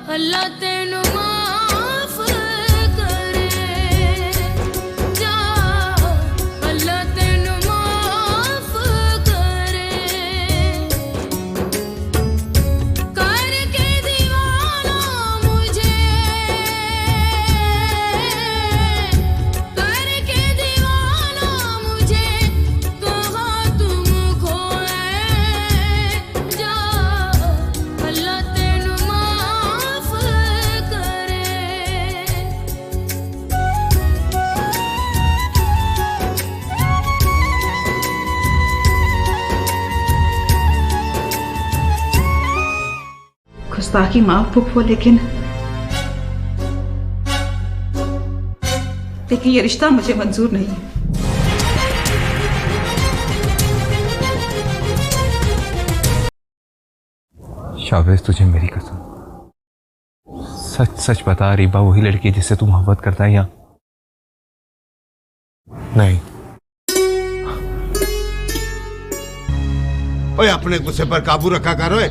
अल्लाह तेनू माफ करे, जा अल्लाह तेनू माफ करे, करके दीवाना मुझे, करके दीवाना मुझे, कहाँ तुम खोए, जा अल्लाह तेनू माफ करे। गुस्ताखी माफ फूफो, लेकिन ये रिश्ता मुझे मंजूर नहीं है। शाहबाज, तुझे मेरी कसम, सच सच बता, रीबा वही लड़की है जिससे तू मोहब्बत करता है या नहीं? ओए, अपने गुस्से पर काबू रखा कर। ओए,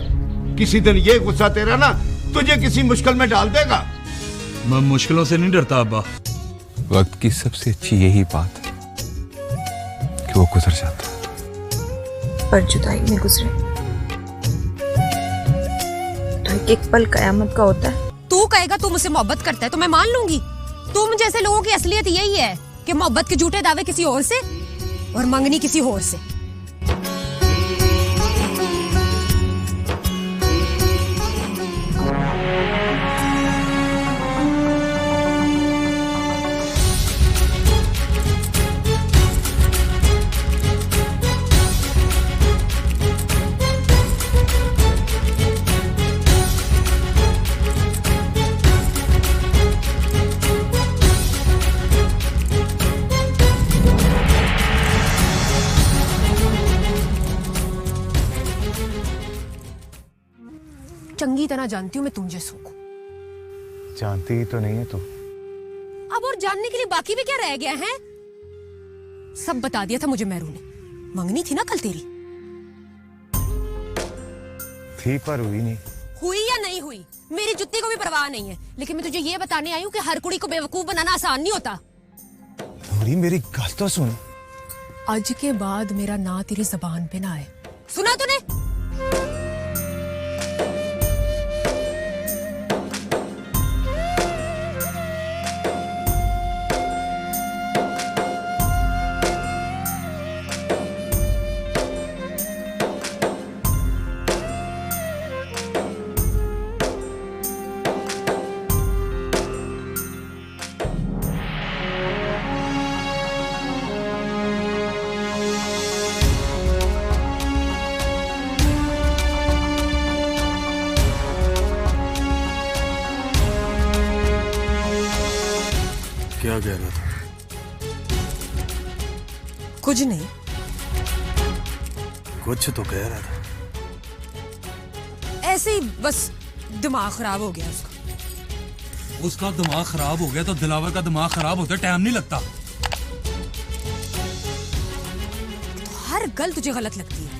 किसी दिन ये गुस्सा तेरा ना तुझे किसी मुश्किल में डाल देगा। मैं मुश्किलों से नहीं डरता अब्बा। वक्त की सबसे अच्छी यही बात है कि वो गुजर जाता है। पर जुदाई में गुजरे तो एक पल कयामत का होता है। तू कहेगा तू मुझसे मोहब्बत करता है तो मैं मान लूंगी। तुम जैसे लोगों की असलियत यही है कि मोहब्बत के झूठे दावे किसी और से और मंगनी किसी और से। चंगी तरह जानती हूँ मैं तुम जैसों को। जानती ही तो नहीं है तू। अब और जानने के लिए बाकी भी क्या रह गया है? सब बता दिया था मुझे मेहरू ने। मंगनी थी ना कल तेरी। थी पर हुई नहीं। हुई या नहीं हुई मेरी जुत्ती को भी परवाह नहीं है, लेकिन मैं तुझे ये बताने आई हूँ कि हर कुड़ी को बेवकूफ बनाना आसान नहीं होता। थोड़ी मेरी गल तो सुन। आज के बाद मेरा ना तेरी जबान पे ना आए। सुना तूने? क्या कह रहा था? कुछ नहीं। कुछ तो कह रहा था। ऐसे ही बस दिमाग खराब हो गया उसका। उसका दिमाग खराब हो गया तो दिलावर का दिमाग खराब होता टाइम नहीं लगता। तो हर गल तुझे गलत लगती है,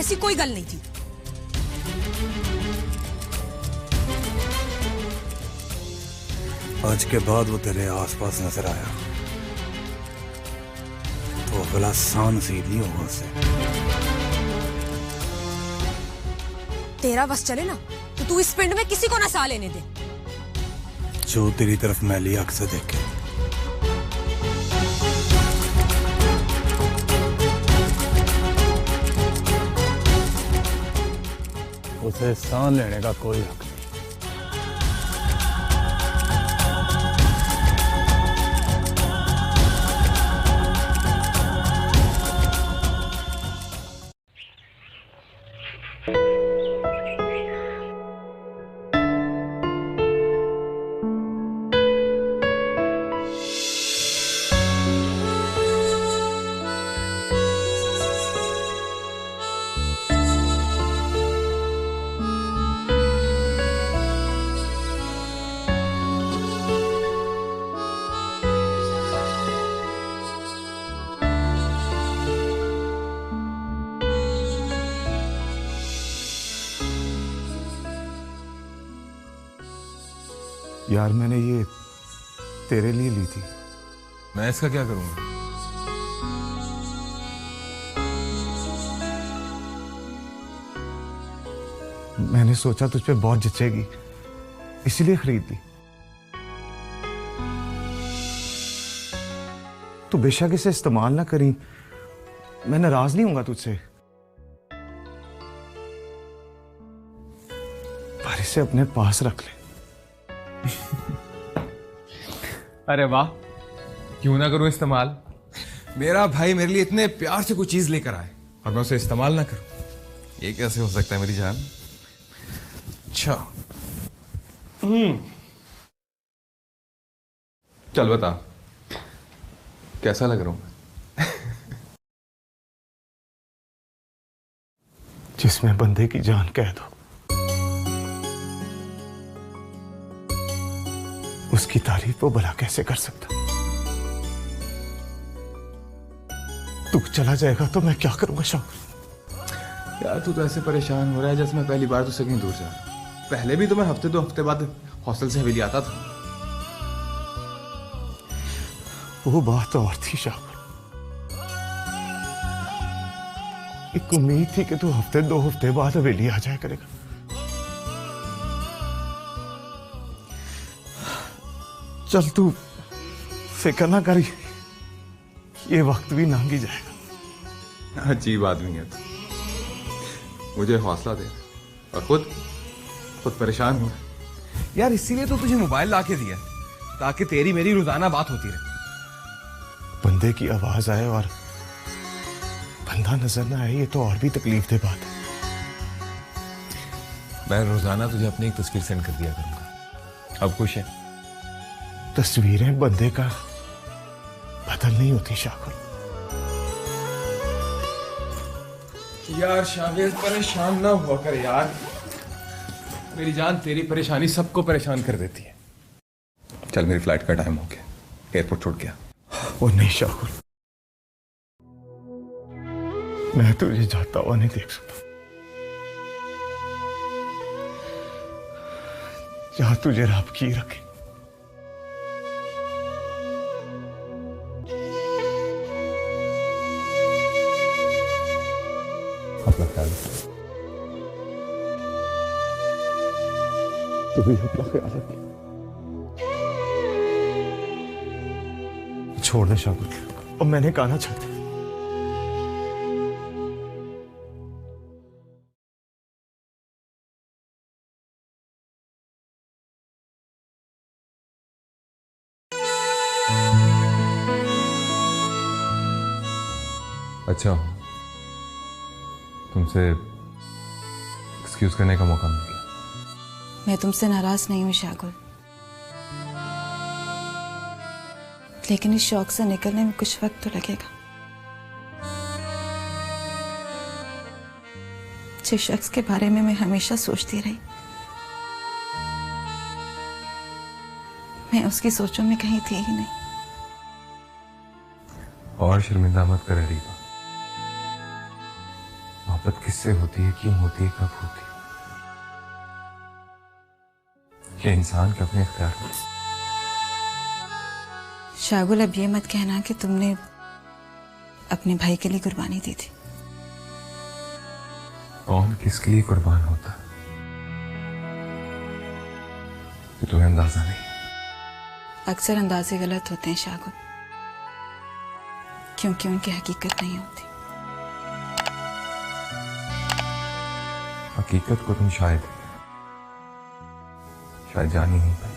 ऐसी कोई गल नहीं थी। आज के बाद वो तेरे आसपास नजर आया तो अगला सान नसीब नहीं होगा उससे। तेरा बस चले ना तो तू इस पिंड में किसी को ना सा लेने दे। जो तेरी तरफ मैली आंख से देखे उसे सांस लेने का कोई हक नहीं। यार मैंने ये तेरे लिए ली थी। मैं इसका क्या करूंगा? मैंने सोचा तुझ पे बहुत जचेगी, इसीलिए खरीद ली। तू बेशक इसे इस्तेमाल ना करी, मैं नाराज नहीं हूंगा तुझसे, पर इसे अपने पास रख ले। अरे वाह, क्यों ना करूं इस्तेमाल। मेरा भाई मेरे लिए इतने प्यार से कोई चीज लेकर आए और मैं उसे इस्तेमाल ना करूं, ये कैसे हो सकता है मेरी जान? अच्छा चल बता, कैसा लग रहा हूं? जिसमें बंदे की जान कैद हो, उसकी तारीफ वो भला कैसे कर सकता? तू चला जाएगा तो मैं क्या करूंगा शाकुर? यार तू तो ऐसे परेशान हो रहा है जैसे मैं पहली बार तुझसे कहीं दूर जा रहा हूं। पहले भी तो मैं हफ्ते 2 हफ्ते बाद हॉस्टल से हवेली आता था। वो बात और थी शाकुर, एक उम्मीद थी कि तू हफ्ते 2 हफ्ते बाद हवेली आ जाया करेगा। चल तू फिक्र ना करी, ये वक्त भी लंघ जाएगा। अजीब आदमी है तू, मुझे हौसला दे और खुद परेशान हो यार। इसीलिए तो तुझे मोबाइल ला के दिया ताकि तेरी मेरी रोजाना बात होती रहे। बंदे की आवाज आए और बंदा नजर ना आए, ये तो और भी तकलीफ दे बात है। मैं रोजाना तुझे अपनी एक तस्वीर सेंड कर दिया करूंगा। अब खुश है? तस्वीरें बंदे का बदल नहीं होती शाकुर। यार शावेज परेशान ना हुआ कर यार, मेरी जान तेरी परेशानी सबको परेशान कर देती है। चल मेरी फ्लाइट का टाइम हो गया, एयरपोर्ट छोड़ गया। वो नहीं शाकुर, मैं तुझे जाता हुआ नहीं देख सकता। जहां तुझे रब की रखे। अपना ख्याल रख। तू भी अपना ख्याल रखे। छोड़ दे शाकुर, और मैंने कहा ना छोड़ दे। अच्छा तुमसे एक्सक्यूज करने का मौका मिल गया। मैं तुमसे नाराज नहीं हूं शागुल, लेकिन इस शौक से निकलने में कुछ वक्त तो लगेगा। जिस शख्स के बारे में मैं हमेशा सोचती रही, मैं उसकी सोचों में कहीं थी ही नहीं। और शर्मिंदा मत कर रीबा, मोहब्बत किससे होती है, क्यों होती है, कब होती है, ये इंसान के अपने इख्तियार में। शागुल अब ये मत कहना कि तुमने अपने भाई के लिए कुर्बानी दी थी। कौन किसके लिए कुर्बान होता है ये तुम्हें अंदाजा नहीं। अक्सर अंदाजे गलत होते हैं शागुल, क्योंकि उनकी हकीकत नहीं होती। हकीकत को तुम शायद जान ही नहीं पाई।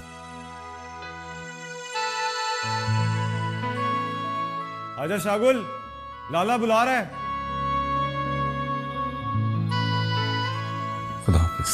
आजा शागुल, लाला बुला रहा है। खुदा हाफिज।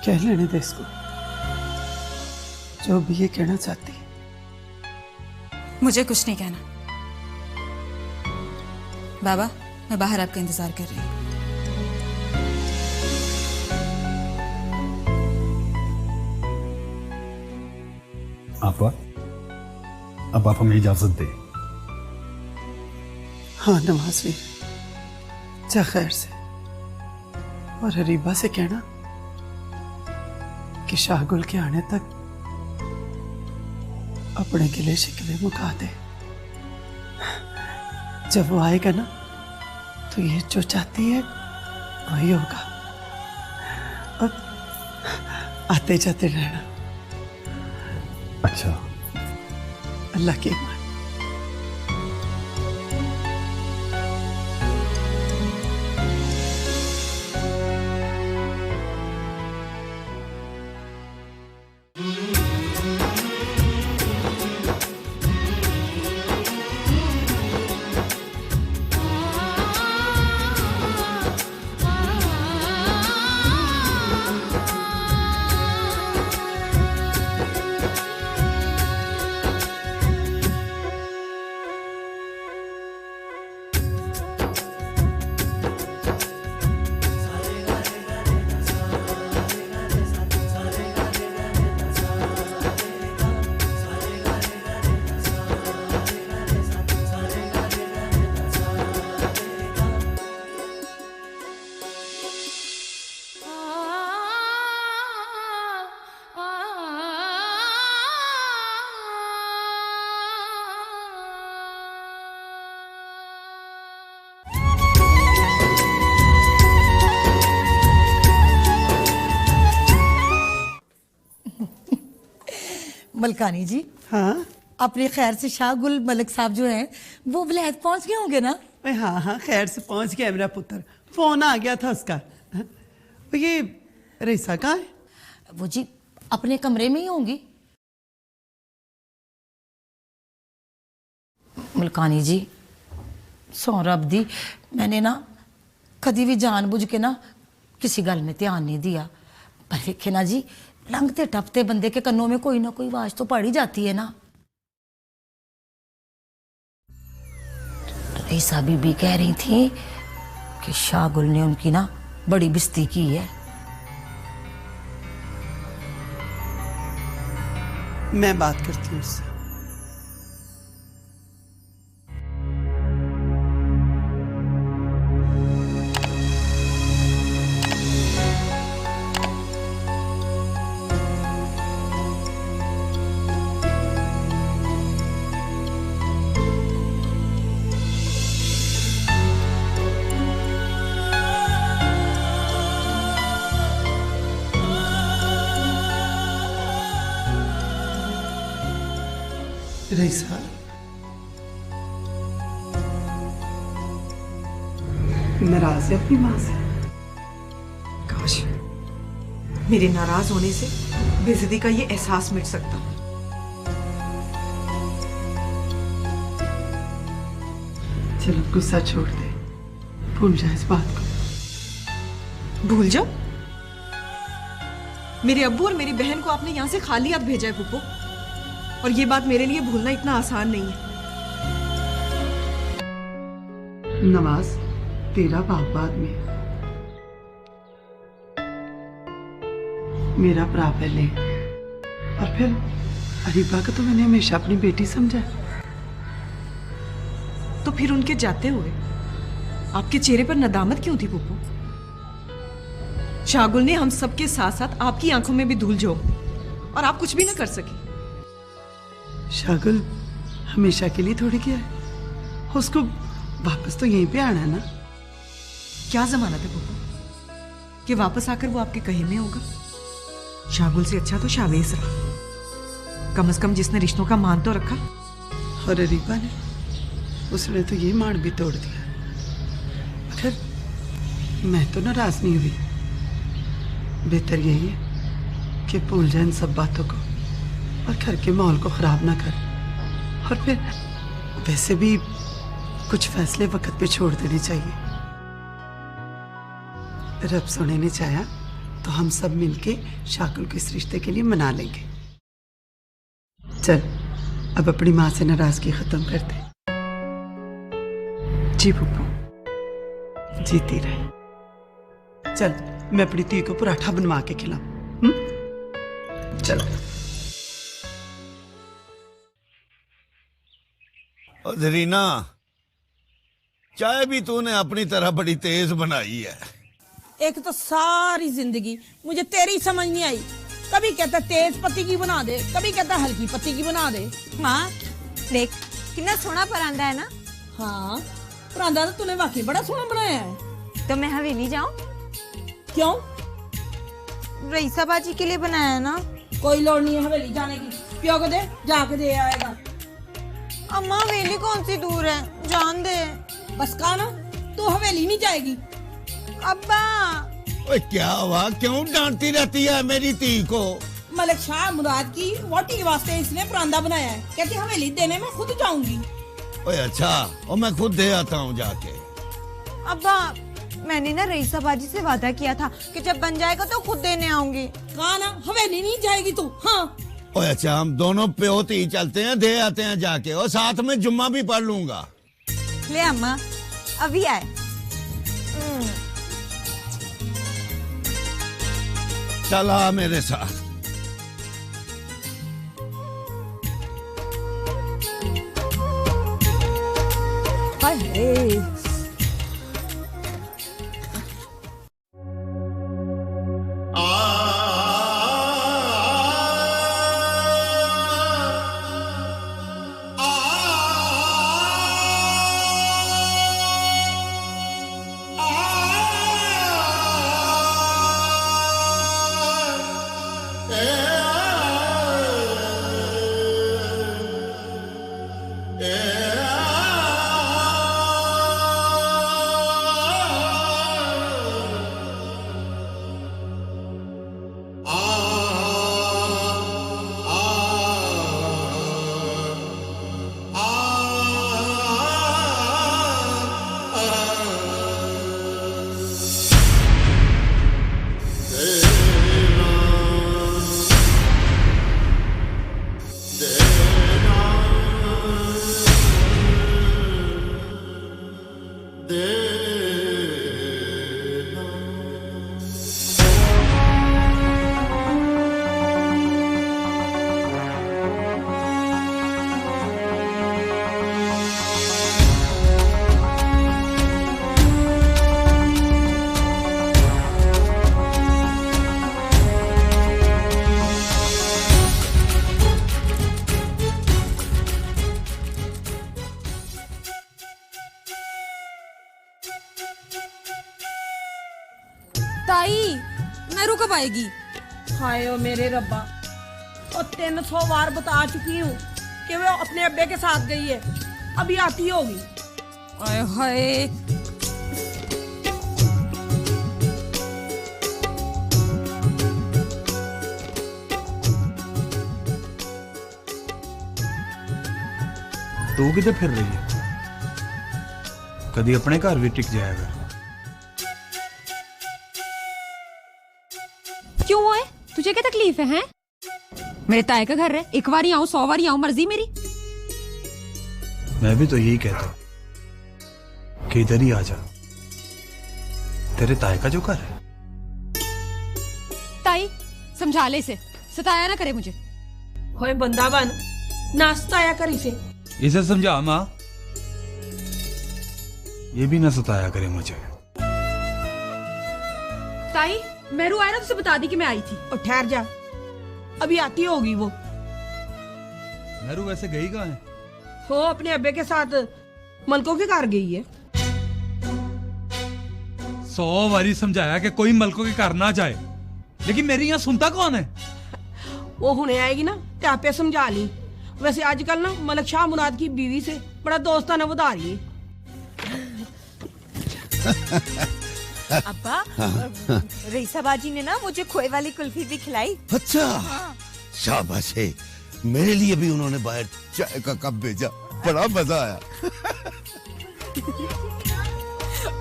कह लेने दे इसको जो भी ये कहना चाहती है। मुझे कुछ नहीं कहना। बाबा, मैं बाहर आपका इंतजार कर रही हूँ। आपा, अब आप हमें इजाजत दें। हाँ नवाज़, जा खैर से, और हरीबा से कहना कि शाहगुल के आने तक अपने गिले शिकवे मुका दे। जब वो आएगा ना तो ये जो चाहती है वही होगा। अब आते जाते रहना। अच्छा, अल्लाह की इमारत। मलकानी जी, हाँ अपने खैर से शाहगुल मलिक साहब जो हैं वो विलायत पहुंच गए होंगे ना? हाँ हाँ, खैर से पहुंच गया मेरा पुत्र। फोन आ गया था उसका। वो ये रईसा कहाँ है? वो जी अपने कमरे में ही होंगी। मलकानी जी, सौरभ दी, मैंने ना कभी भी जानबूझ के ना किसी गल में ध्यान नहीं दिया, पर देखे ना जी, लंघते टपते बंदे के कन्नों में कोई ना कोई आवाज तो पड़ ही जाती है ना। रईसा बीबी कह रही थी कि शाहगुल ने उनकी ना बड़ी बेइज्जती की है। मैं बात करती हूँ उससे। रईसा, नाराज है अपनी माँ से? काश मेरे नाराज होने से बेइज्जती का ये एहसास मिट सकता। चलो गुस्सा छोड़ दे, भूल जा इस बात को। भूल जाओ? मेरे अब्बू और मेरी बहन को आपने यहाँ से खाली हाथ भेजा है पुप्पो, और ये बात मेरे लिए भूलना इतना आसान नहीं है। नवाज, तेरा बाप बाद में, मेरा भरा पहले, और फिर अरीबा को तो मैंने हमेशा अपनी बेटी समझा। तो फिर उनके जाते हुए आपके चेहरे पर नदामत क्यों थी पुप्पो? शाहगुल ने हम सबके साथ साथ आपकी आंखों में भी धूल झोंक दी और आप कुछ भी ना कर सके। शाहगुल हमेशा के लिए थोड़ी गया है, उसको वापस तो यहीं पे आना है ना। क्या जमानत है पुप्पो कि वापस आकर वो आपके कहे में होगा? शाहगुल से अच्छा तो शाहवेज रहा, कम से कम जिसने रिश्तों का मान तो रखा। और अरीबा ने, उसने तो ये मान भी तोड़ दिया। मगर मैं तो नाराज नहीं हुई। बेहतर यही है कि भूल जाए इन सब बातों को और घर के माहौल को खराब ना कर। और फिर वैसे भी कुछ फैसले वक्त पे छोड़ देने चाहिए। रब सोने ने चाहा तो हम सब मिलके शाकुल को इस रिश्ते के लिए मना लेंगे। चल अब अपनी माँ से नाराजगी खत्म कर दे। जी पुप्पू, जीती रहे। चल मैं अपनी धी को पराठा बनवा के खिलाऊं। चलो। रीना, चाय भी तूने अपनी तरह बड़ी तेज बनाई है। एक तो सारी जिंदगी मुझे तेरी समझ नहीं आई। कभी कहता तेज पत्ती की बना दे, कभी कहता हल्की पत्ती की बना दे। माँ देख कितना सोना परांदा है ना। हाँ परांदा तो तूने वाकई बड़ा सोना बनाया है। तो मैं हवेली जाऊं? क्यों? रईसा बाजी के लिए बनाया है ना। कोई लोड़ नहीं है हवेली जाने की। प्यो को दे, जाके दे आएगा। अम्मा हवेली कौन सी दूर है, जान दे। बस कहा ना तू हवेली नहीं जाएगी। अब्बा ओए क्या हुआ, क्यों डांटती रहती है मेरी धी को? मलिक शाह मुराद की वोटी के वास्ते इसने परांदा बनाया है। कहती हवेली देने में खुद जाऊंगी। ओए अच्छा, और मैं खुद दे आता हूँ जाके। अब्बा मैंने ना रईसा बाजी से वादा किया था कि जब बन जाएगा तो खुद देने आऊंगी। कहा ना हवेली नहीं जाएगी तू। हाँ ओए अच्छा, हम दोनों प्योती चलते हैं, दे आते हैं जाके, और साथ में जुम्मा भी पढ़ लूंगा। ले अम्मा अभी आए। चला मेरे साथ। ताई नरू कब आएगी? हाय ओ मेरे रब्बा, और 300 बार बता चुकी हूँ कि वो अपने अब्बे के साथ गई है, अभी आती होगी। हाय हाय तू किधर फिर रही है? कभी अपने घर भी टिक जाएगा। क्यों है, तुझे क्या तकलीफ है हैं? मेरे ताए का घर है, एक बार आऊं 100 बार आऊं, मर्जी मेरी। मैं भी तो यही कहता हूं कि इधर ही आ जा, तेरे ताए का जो घर है। ताई समझा ले इसे, सताया ना करे मुझे। होए बंदा बन, ना सताया कर इसे समझा माँ, ये भी ना सताया करे मुझे। ताई मेरू आया ना, तुझसे बता दी कि मैं आई थी। और ठहर जा, अभी आती होगी वो। मेरू वैसे गई कहाँ है? वो अपने अब्बे के साथ मलकों के घर गई है। 100 बारी समझाया कि कोई मलकों के घर ना जाए, लेकिन मेरी यहाँ सुनता कौन है? वो हुने आएगी ना ते आपे समझा ली। वैसे आजकल ना मलिक शाह मुराद की बीवी से बड़ा दोस्ताना बता रही है। अब्बा रईसा बाजी ने ना मुझे खोए वाली कुल्फी भी खिलाई। अच्छा शाबाश है, मेरे लिए भी उन्होंने बाहर चाय का कप भेजा, बड़ा मजा आया।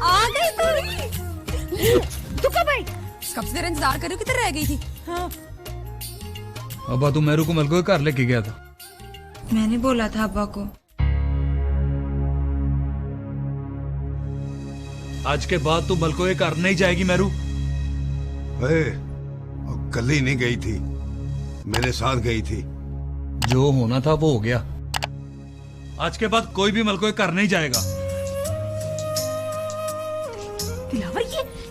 आ गई तू कब आई? कब से तेरा इंतजार कर रही हूँ, किधर रह गई थी? हाँ अब्बा तू मेरू को मलको के घर लेके गया था। मैंने बोला था अब्बा को। आज के बाद तू मलको के घर नहीं जाएगी मेरू। कल ही नहीं गई थी, मेरे साथ गई थी। जो होना था वो हो गया। आज के बाद कोई भी मलको के घर नहीं जाएगा। दिलावर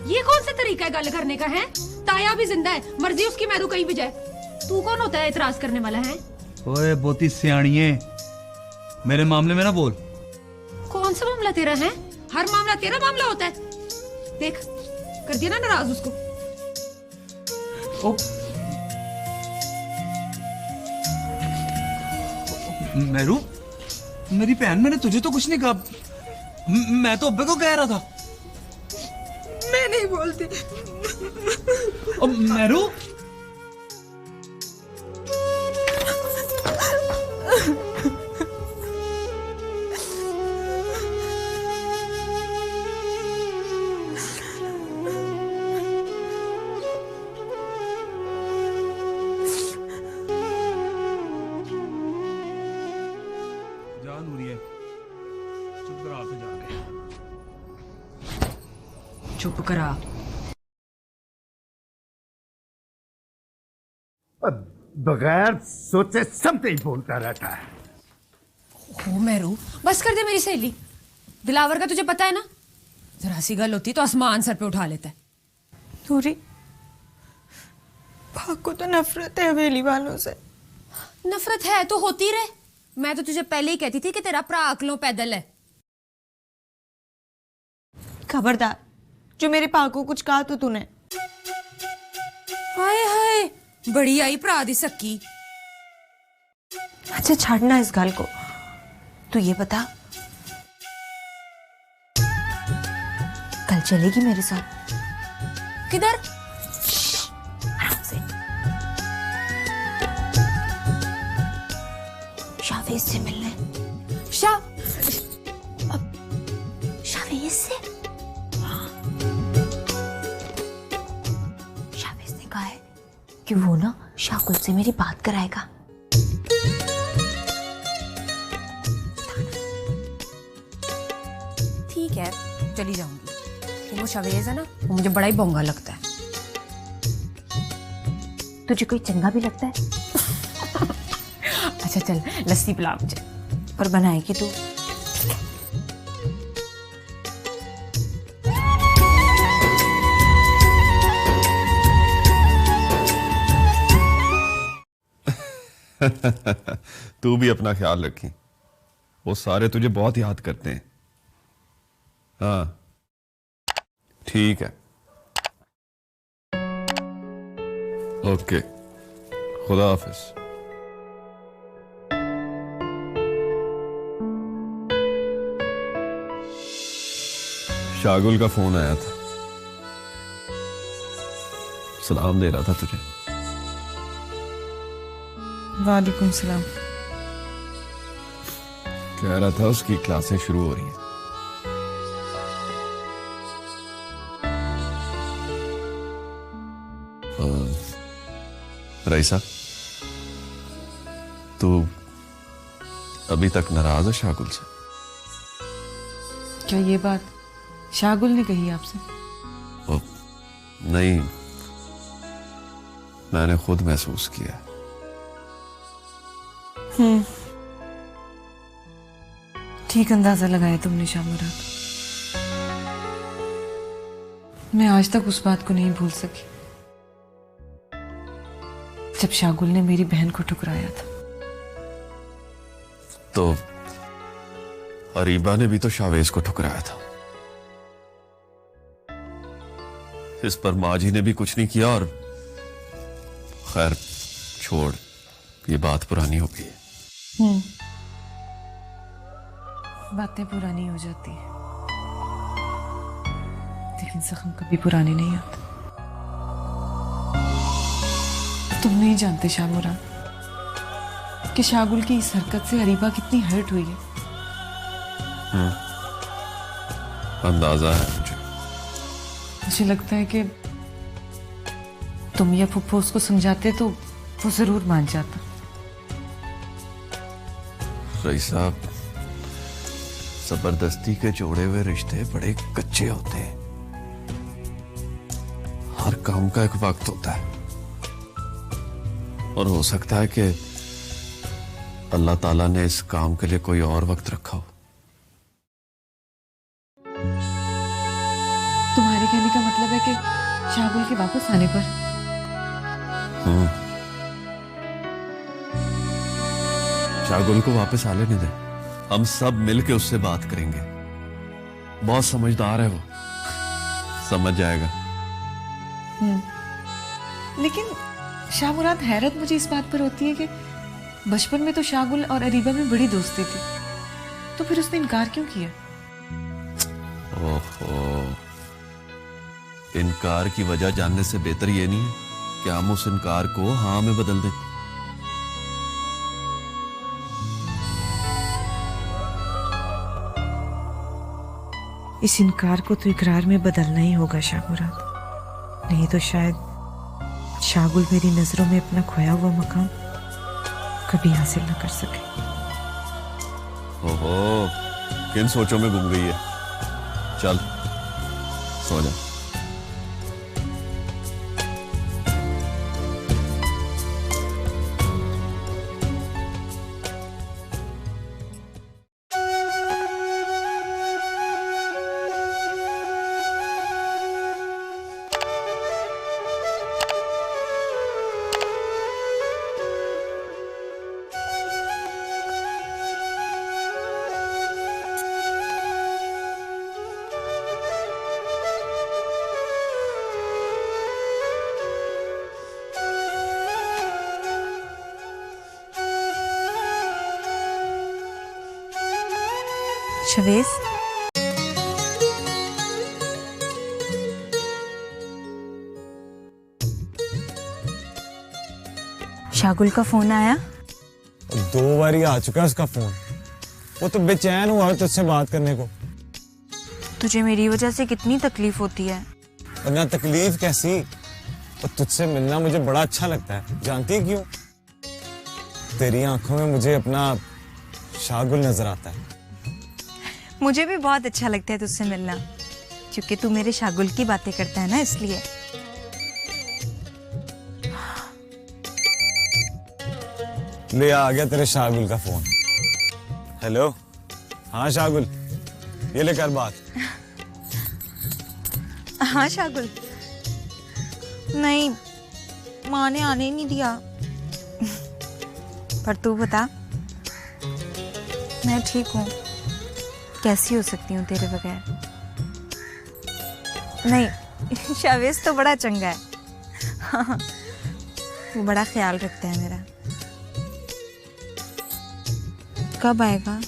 ये कौन सा तरीका है गल करने का है? ताया भी जिंदा है, मर्जी उसकी मैरू कहीं भी जाए। तू कौन होता है इतराज करने वाला है? ओए बहुती सियाणिये, मेरे मामले में ना बोल। कौन सा मामला तेरा है? हर मामला तेरा मामला होता है। देख कर दिया ना नाराज उसको। मेरू, मेरी बहन, मैंने तुझे तो कुछ नहीं कहा। मैं तो अब्बे को कह रहा था। मैं नहीं बोलती। मेरू चुप करा। बगैर सोचे समझे ही बोलता रहता है। हो मेरू, बस कर दे मेरी सहेली। दिलावर का तुझे पता है ना, जरा सी गल होती तो आसमान सर पे उठा लेता है। नूरी, भाग को तो नफरत है हवेली वालों से। नफरत है तो होती रहे। मैं तो तुझे पहले ही कहती थी कि तेरा भरा अकलों पैदल है। खबरदार, जो मेरे पा को कुछ कहा तो तूने। हाय हाय, बड़ी आई भरा दी सक्की। अच्छा छाड़ना इस गाल को। तू ये बता, कल चलेगी मेरे साथ? किधर? आराम से। शावेज से मिलने। शावेज से? शावेज ने कहा है कि वो ना शाकुल से मेरी बात कराएगा। ठीक है, चली जाऊंगी। वो शावेज है ना, वो मुझे बड़ा ही बोंगा लगता है। तुझे कोई चंगा भी लगता है? अच्छा चल, लस्सी पिला मुझे। पर बनाएगी तू? तू भी अपना ख्याल रखी, वो सारे तुझे बहुत याद करते हैं। हाँ ठीक है, ओके, खुदा हाफिज। शागुल का फोन आया था, सलाम दे रहा था तुझे। वालेकुम सलाम। कह रहा था उसकी क्लासें शुरू हो रही हैं। रईसा, तू अभी तक नाराज है शागुल से? क्या ये बात शागुल ने कही आपसे? नहीं, मैंने खुद महसूस किया। ठीक अंदाजा लगाया तुमने शामुराद। मैं आज तक उस बात को नहीं भूल सकी जब शागुल ने मेरी बहन को ठुकराया था। तो अरीबा ने भी तो शावेज को ठुकराया था। इस पर माँ जी ने भी कुछ नहीं किया और खैर छोड़, ये बात पुरानी हो गई है। बातें पुरानी हो जाती हैं, लेकिन जख्म कभी पुराने नहीं आते। तुम नहीं जानते शामुराद कि शागुल की इस हरकत से अरीबा कितनी हर्ट हुई है। अंदाजा है मुझे। मुझे लगता है कि तुम या फुप्पो उसको समझाते तो वो जरूर मान जाता। रईस साहब, जबरदस्ती के जोड़े हुए रिश्ते बड़े कच्चे होते हैं। हर काम का एक वक्त होता है और हो सकता है कि अल्लाह ताला ने इस काम के लिए कोई और वक्त रखा हो। तुम्हारे कहने का मतलब है कि शागुल के वापस आने पर? शागुल को वापस आने नहीं दे, हम सब मिलके उससे बात करेंगे। बहुत समझदार है वो, समझ जाएगा। लेकिन शाह मुराद, हैरत मुझे इस बात पर होती है कि बचपन में तो शागुल और अरीबा में बड़ी दोस्ती थी, तो फिर उसने इनकार क्यों किया? ओहो, इनकार की वजह जानने से बेहतर ये नहीं है कि हम उस इनकार को हाँ में बदल दें। इस इनकार को तो इकरार में बदलना ही होगा शाह मुराद, नहीं तो शायद शागुल मेरी नजरों में अपना खोया हुआ मकाम कभी हासिल न कर सके। ओहो, किन सोचों में गुम गई है। चल सो जा। शवेस, शागुल का फोन आया? 2 बार ही आ चुका है उसका फोन। वो तो बेचैन हुआ है तुझसे बात करने को। तुझे मेरी वजह से कितनी तकलीफ होती है। और ना तकलीफ कैसी, और तुझसे मिलना मुझे बड़ा अच्छा लगता है। जानती है क्यों? तेरी आंखों में मुझे अपना शागुल नजर आता है। मुझे भी बहुत अच्छा लगता है तुझसे मिलना, क्योंकि तू मेरे शागुल की बातें करता है ना, इसलिए। ले आ गया तेरे शागुल का फोन। हेलो, हाँ शागुल, ये ले कर बात। हाँ शागुल, नहीं माँ ने आने ही नहीं दिया। पर तू बता। मैं ठीक हूँ, कैसी हो सकती हूँ तेरे बगैर? नहीं, शावेस तो बड़ा चंगा है। हाँ, वो बड़ा ख्याल रखता है मेरा। कब आएगा?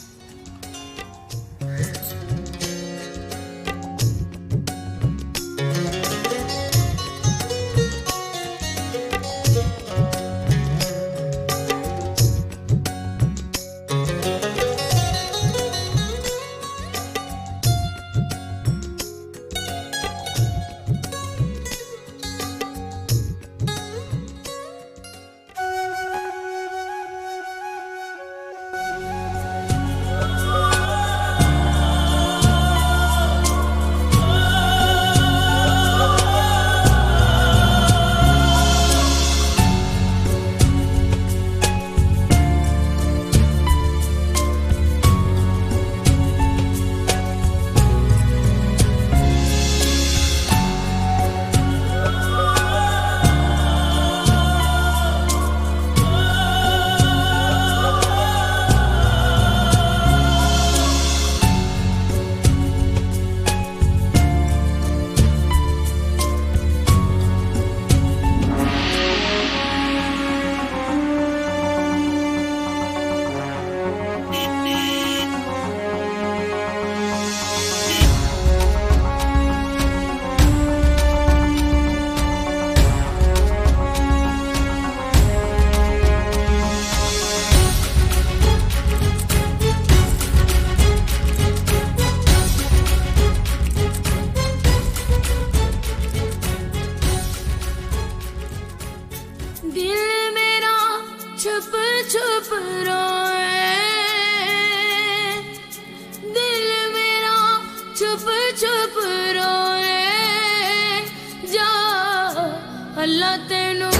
दिल मेरा छुप छुप रोए, दिल मेरा छुप छुप रोए, जा अल्लाह तेनू